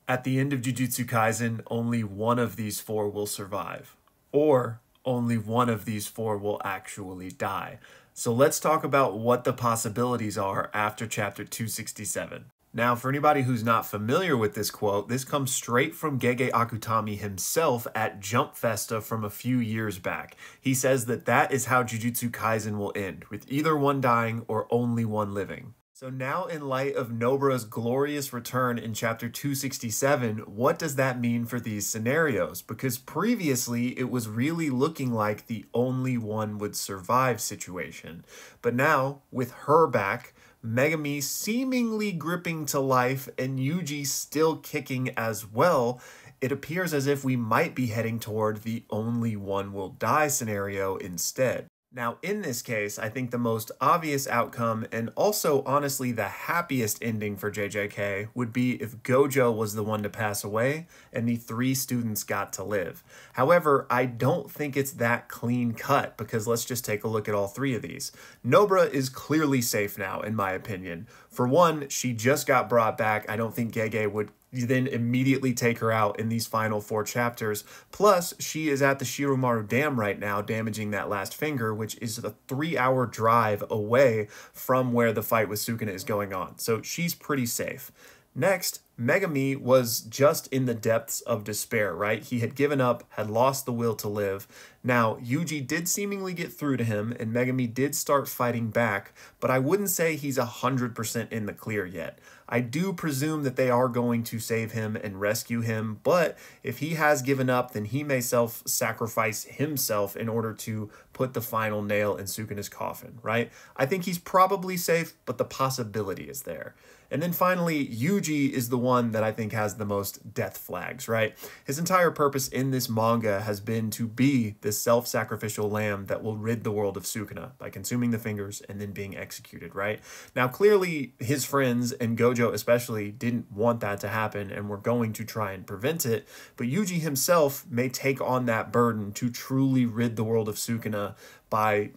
At the end of Jujutsu Kaisen, only one of these four will survive, or only one of these four will actually die. So let's talk about what the possibilities are after chapter 267. Now, for anybody who's not familiar with this quote, this comes straight from Gege Akutami himself at Jump Festa from a few years back. He says that that is how Jujutsu Kaisen will end, with either one dying or only one living. So now, in light of Nobara's glorious return in chapter 267, what does that mean for these scenarios? Because previously, it was really looking like the only one would survive situation. But now, with her back, Megumi seemingly gripping to life, and Yuji still kicking as well, it appears as if we might be heading toward the only one will die scenario instead. Now, in this case, I think the most obvious outcome, and also honestly the happiest ending for JJK, would be if Gojo was the one to pass away and the three students got to live. However, I don't think it's that clean cut, because let's just take a look at all three of these. Nobara is clearly safe now, in my opinion. For one, she just got brought back. I don't think Gege would then immediately take her out in these final 4 chapters. Plus, she is at the Shiromaru Dam right now, damaging that last finger, which is a 3-hour drive away from where the fight with Sukuna is going on. So she's pretty safe. Next, Megumi was just in the depths of despair, right? He had given up, had lost the will to live. Now, Yuji did seemingly get through to him, and Megumi did start fighting back, but I wouldn't say he's 100% in the clear yet. I do presume that they are going to save him and rescue him, but if he has given up, then he may self-sacrifice himself in order to put the final nail in Sukuna's coffin, right? I think he's probably safe, but the possibility is there. And then finally, Yuji is the one that I think has the most death flags, right? His entire purpose in this manga has been to be this self-sacrificial lamb that will rid the world of Sukuna by consuming the fingers and then being executed, right? Now, clearly, his friends, and Gojo especially, didn't want that to happen and were going to try and prevent it, but Yuji himself may take on that burden to truly rid the world of Sukuna by,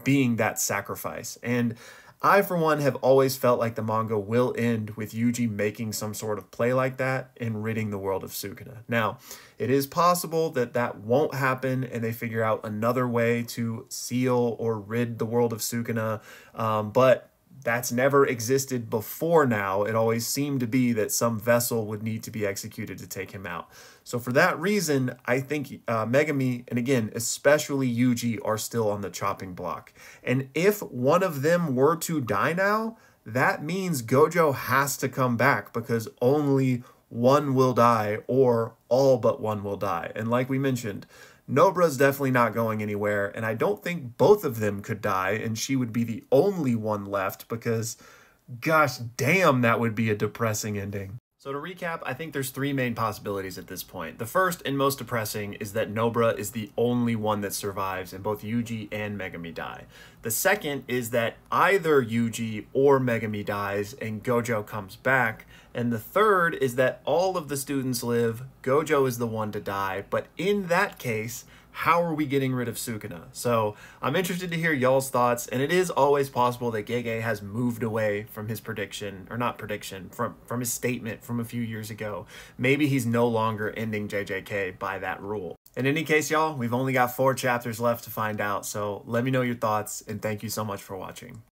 being that sacrifice. And I, for one, have always felt like the manga will end with Yuji making some sort of play like that and ridding the world of Sukuna. Now, it is possible that that won't happen and they figure out another way to seal or rid the world of Sukuna, but that's never existed before now. It always seemed to be that some vessel would need to be executed to take him out. So for that reason, I think Megumi, and again, especially Yuji, are still on the chopping block. And if one of them were to die now, that means Gojo has to come back, because only one will die, or all but one will die. And like we mentioned, Nobara's definitely not going anywhere, and I don't think both of them could die, and she would be the only one left, because gosh damn, that would be a depressing ending. So to recap, I think there's 3 main possibilities at this point. The first and most depressing is that Nobara is the only one that survives and both Yuji and Megumi die. The second is that either Yuji or Megumi dies and Gojo comes back. And the third is that all of the students live, Gojo is the one to die, but in that case, how are we getting rid of Sukuna? So I'm interested to hear y'all's thoughts, and it is always possible that Gege has moved away from his prediction, or not prediction, from his statement from a few years ago. Maybe he's no longer ending JJK by that rule. In any case, y'all, we've only got 4 chapters left to find out, so let me know your thoughts, and thank you so much for watching.